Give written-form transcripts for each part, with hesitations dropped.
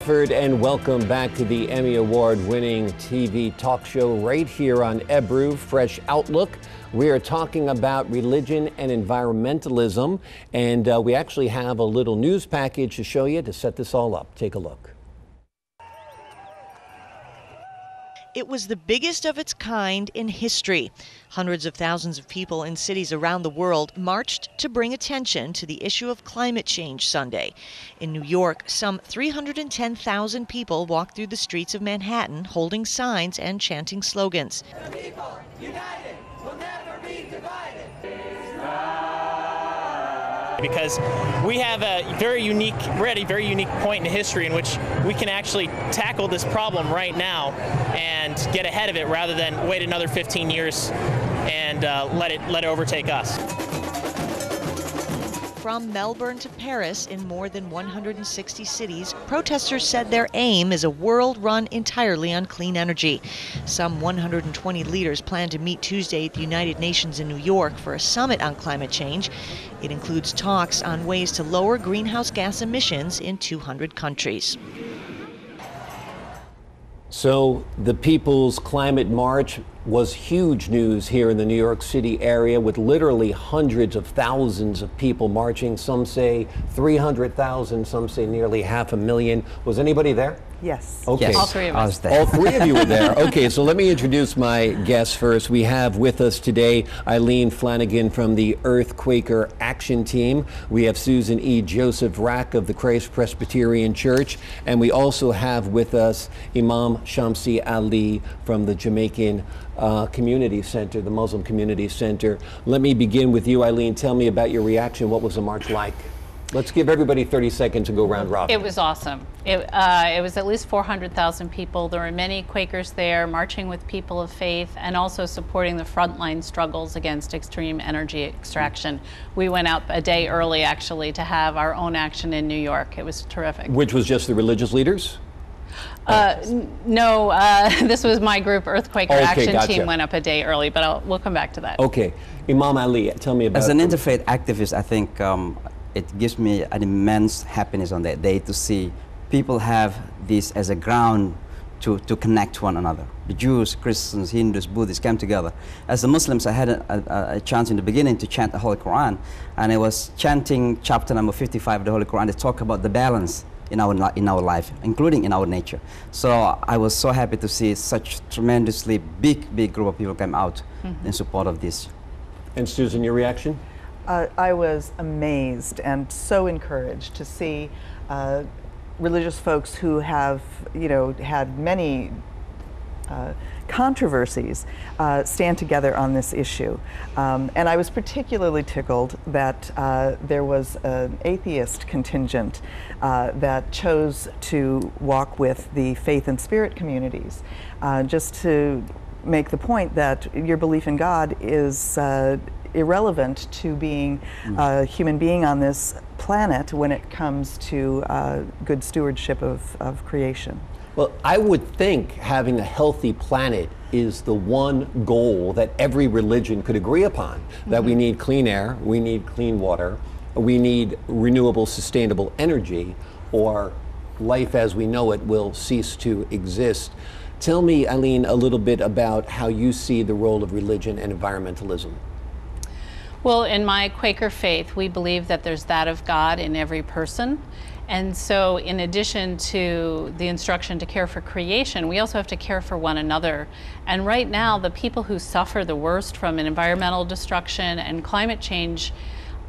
Crawford, and welcome back to the Emmy Award-winning TV talk show right here on Ebru, Fresh Outlook. We are talking about religion and environmentalism, and we actually have a little news package to show you to set this all up. Take a look. It was the biggest of its kind in history. Hundreds of thousands of people in cities around the world marched to bring attention to the issue of climate change Sunday. In New York, some 310,000 people walked through the streets of Manhattan holding signs and chanting slogans. The people, united, will never be divided. Because we're at a very unique point in history in which we can actually tackle this problem right now and get ahead of it rather than wait another 15 years and let it overtake us. From Melbourne to Paris, in more than 160 cities, protesters said their aim is a world run entirely on clean energy. Some 120 leaders plan to meet Tuesday at the United Nations in New York for a summit on climate change. It includes talks on ways to lower greenhouse gas emissions in 200 countries. So the People's Climate March was huge news here in the New York City area, with literally hundreds of thousands of people marching. Some say 300,000, some say nearly 500,000. Was anybody there? Yes. Okay. Yes. All three of us. All three of you were there. Okay, so let me introduce my guests first. We have with us today Eileen Flanagan from the Earthquaker Action Team. We have Susan E. Joseph Rack of the Christ Presbyterian Church. And we also have with us Imam Shamsi Ali from the Jamaican Community Center, the Muslim Community Center. Let me begin with you, Eileen. Tell me about your reaction. What was the march like? Let's give everybody 30 seconds to go round robin. It was awesome. It was at least 400,000 people. There were many Quakers there marching with people of faith and also supporting the frontline struggles against extreme energy extraction. We went out a day early, actually, to have our own action in New York. It was terrific. Which was just the religious leaders? No, this was my group, Earthquaker Action gotcha. Team, went up a day early, but we'll come back to that. Okay. Imam Ali, tell me about... As an interfaith activist, I think it gives me an immense happiness on that day to see people have this as a ground to connect to one another. The Jews, Christians, Hindus, Buddhists came together. As the Muslims, I had a chance in the beginning to chant the Holy Quran, and I was chanting chapter number 55 of the Holy Quran that talk about the balance in our life, including in our nature. So I was so happy to see such tremendously big group of people come out in support of this. And Susan, your reaction? I was amazed and so encouraged to see religious folks who have, had many controversies stand together on this issue. And I was particularly tickled that there was an atheist contingent that chose to walk with the faith and spirit communities, just to make the point that your belief in God is irrelevant to being a human being on this planet when it comes to good stewardship of creation. Well, I would think having a healthy planet is the one goal that every religion could agree upon, that we need clean air, we need clean water, we need renewable, sustainable energy, or life as we know it will cease to exist. Tell me, Eileen, a little bit about how you see the role of religion and environmentalism. Well, in my Quaker faith, we believe that there's that of God in every person. And so in addition to the instruction to care for creation, we also have to care for one another. And right now, the people who suffer the worst from environmental destruction and climate change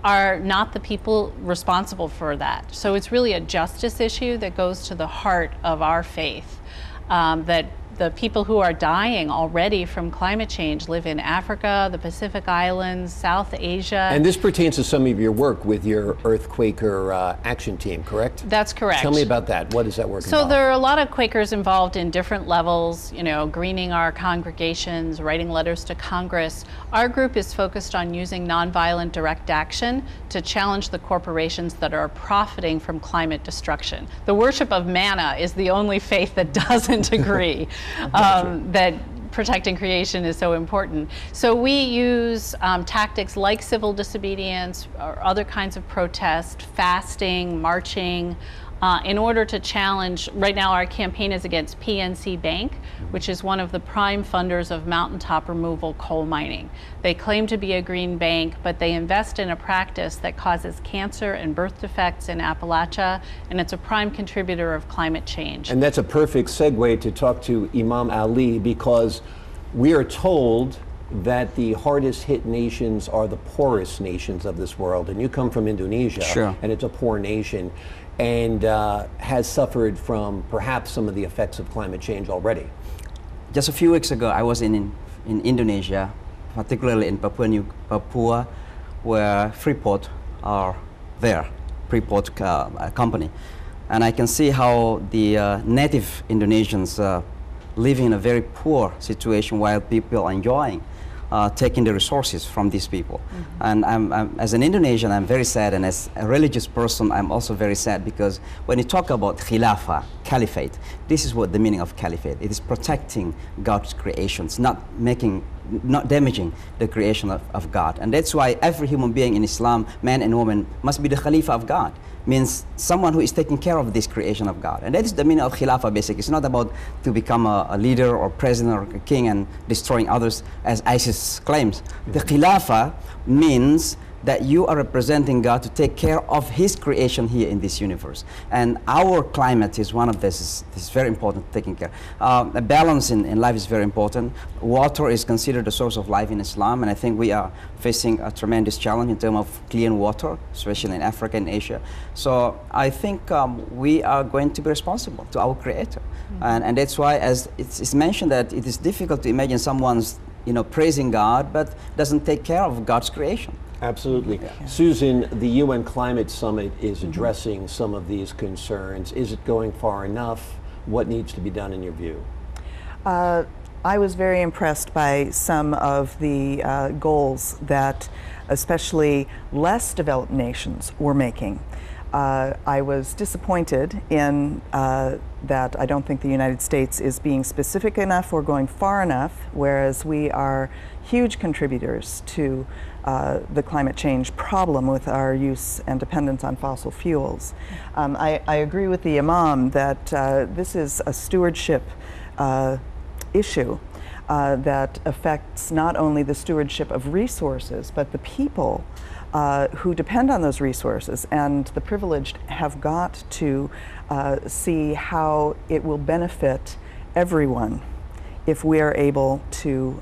are not the people responsible for that. So it's really a justice issue that goes to the heart of our faith, that the people who are dying already from climate change live in Africa, the Pacific Islands, South Asia. And this pertains to some of your work with your Earthquaker Action Team, correct? That's correct. Tell me about that. What does that work involve? So there are a lot of Quakers involved in different levels, greening our congregations, writing letters to Congress. Our group is focused on using nonviolent direct action to challenge the corporations that are profiting from climate destruction. The worship of manna is the only faith that doesn't agree. That protecting creation is so important. So we use tactics like civil disobedience or other kinds of protest, fasting, marching, in order to challenge, right now our campaign is against PNC Bank, which is one of the prime funders of mountaintop removal coal mining. They claim to be a green bank, but they invest in a practice that causes cancer and birth defects in Appalachia, and it's a prime contributor of climate change. And that's a perfect segue to talk to Imam Ali, because we are told that the hardest hit nations are the poorest nations of this world. And you come from Indonesia, Sure. and it's a poor nation, and has suffered from perhaps some of the effects of climate change already. Just a few weeks ago, I was in Indonesia, particularly in Papua, where Freeport are there, Freeport company. And I can see how the native Indonesians live in a very poor situation while people are enjoying taking the resources from these people. And as an Indonesian, I'm very sad, and as a religious person, I'm also very sad, because when you talk about khilafah, caliphate, this is what the meaning of caliphate. It is protecting God's creations, not damaging the creation of God. And that's why every human being in Islam, man and woman, must be the Khalifa of God. Means someone who is taking care of this creation of God. And that is the meaning of Khilafah, basically. It's not about to become a leader or president or a king and destroying others, as ISIS claims. The Khilafah means that you are representing God to take care of His creation here in this universe. And our climate is one of this. It's very important, taking care. A balance in life is very important. Water is considered a source of life in Islam, and I think we are facing a tremendous challenge in terms of clean water, especially in Africa and Asia. So I think we are going to be responsible to our Creator. And that's why, as it's mentioned, that it is difficult to imagine someone's praising God, but doesn't take care of God's creation. Absolutely. Yeah. Susan, the UN Climate Summit is addressing some of these concerns. Is it going far enough? What needs to be done in your view? I was very impressed by some of the goals that especially less developed nations were making. I was disappointed in that I don't think the United States is being specific enough or going far enough, whereas we are huge contributors to the climate change problem with our use and dependence on fossil fuels. I agree with the Imam that this is a stewardship issue that affects not only the stewardship of resources, but the people who depend on those resources, and the privileged have got to see how it will benefit everyone if we are able to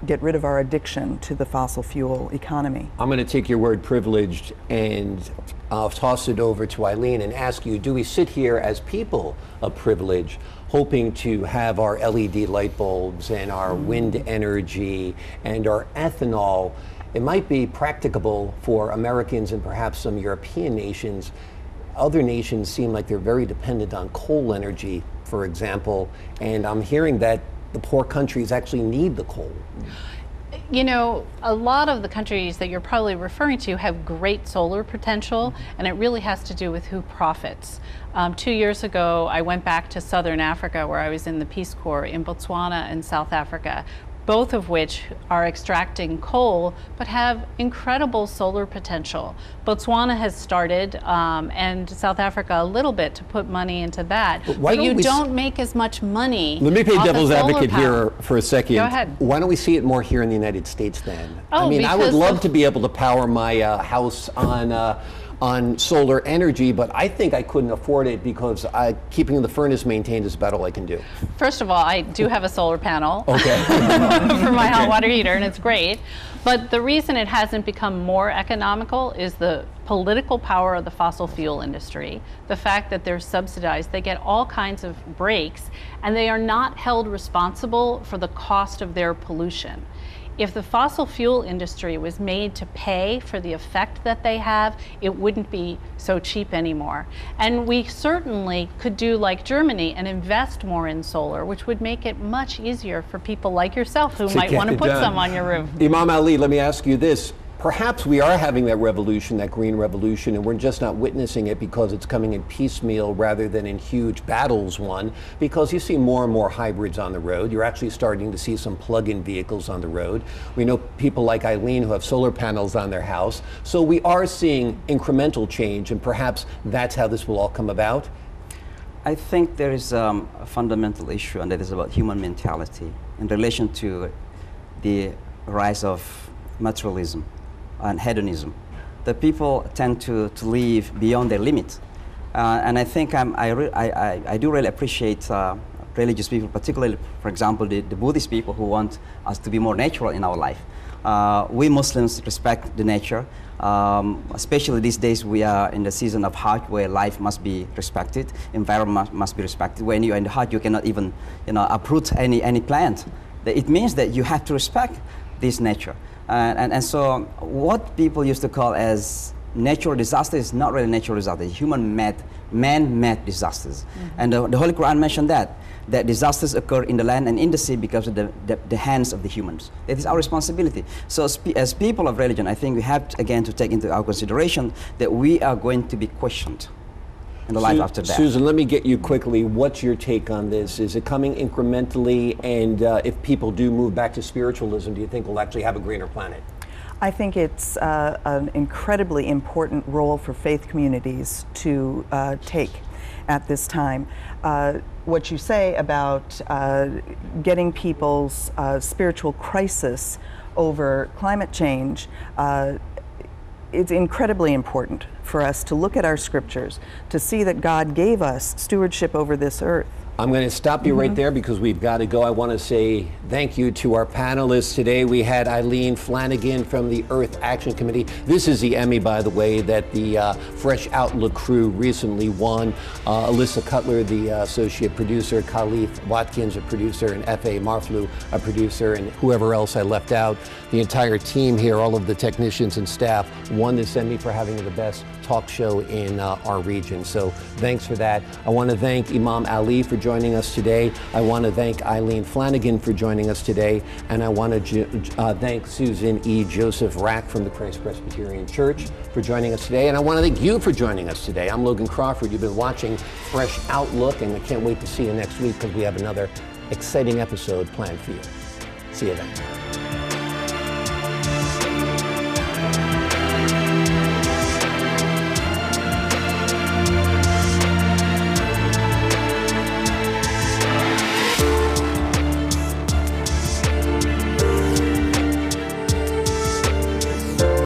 get rid of our addiction to the fossil fuel economy. I'm going to take your word privileged and I'll toss it over to Eileen and ask you, do we sit here as people of privilege hoping to have our LED light bulbs and our wind energy and our ethanol? It might be practicable for Americans and perhaps some European nations. Other nations seem like they're very dependent on coal energy, for example, and I'm hearing that the poor countries actually need the coal. You know, a lot of the countries that you're probably referring to have great solar potential, and it really has to do with who profits. 2 years ago, I went back to Southern Africa, where I was in the Peace Corps, in Botswana and South Africa, both of which are extracting coal but have incredible solar potential. Botswana has started, and South Africa a little bit, to put money into that. But you don't make as much money. Let me play devil's advocate here for a second. Go ahead. Why don't we see it more here in the United States then? Oh, I mean, I would love to be able to power my house on solar energy, but I think I couldn't afford it because keeping the furnace maintained is about all I can do. First of all, I do have a solar panel okay. for my hot water heater, and it's great. But the reason it hasn't become more economical is the political power of the fossil fuel industry, the fact that they're subsidized, they get all kinds of breaks, and they are not held responsible for the cost of their pollution. If the fossil fuel industry was made to pay for the effect that they have, it wouldn't be so cheap anymore. And we certainly could do like Germany and invest more in solar, which would make it much easier for people like yourself who might want to put some on your roof. Imam Ali, let me ask you this. perhaps we are having that revolution, that green revolution, and we're just not witnessing it because it's coming in piecemeal rather than in huge battles won, because you see more and more hybrids on the road. You're actually starting to see some plug-in vehicles on the road. We know people like Eileen who have solar panels on their house. So we are seeing incremental change, and perhaps that's how this will all come about. I think there is a fundamental issue, and that is about human mentality in relation to the rise of materialism and hedonism. The people tend to live beyond their limit. And I think I do really appreciate religious people, particularly, for example, the Buddhist people who want us to be more natural in our life. We Muslims respect the nature, especially these days we are in the season of Hajj where life must be respected, environment must be respected. When you are in the Hajj, you cannot even uproot any plant. It means that you have to respect this nature. And so what people used to call as natural disaster is not really natural disaster, it's man-made disasters. Mm-hmm. And the Holy Quran mentioned that disasters occur in the land and in the sea because of the hands of the humans. It is our responsibility. So as people of religion, I think we have to, again, to take into our consideration that we are going to be questioned in the life after death. Susan, let me get you quickly. What's your take on this? Is it coming incrementally? And if people do move back to spiritualism, do you think we'll actually have a greener planet? I think it's an incredibly important role for faith communities to take at this time. What you say about getting people's spiritual crisis over climate change, it's incredibly important for us to look at our scriptures, to see that God gave us stewardship over this earth. I'm going to stop you right there because we've got to go. I want to say thank you to our panelists today. We had Eileen Flanagan from the Earth Action Committee. This is the Emmy, by the way, that the Fresh Outlook crew recently won. Alyssa Cutler, the associate producer, Khalif Watkins, a producer, and F.A. Marflou, a producer, and whoever else I left out. The entire team here, all of the technicians and staff, won this Emmy for having the best talk show in our region. So thanks for that. I want to thank Imam Ali for joining us today. I want to thank Eileen Flanagan for joining us today. And I want to thank Susan E. Joseph Rack from the Christ Presbyterian Church for joining us today. And I want to thank you for joining us today. I'm Logan Crawford. You've been watching Fresh Outlook, and I can't wait to see you next week because we have another exciting episode planned for you. See you then.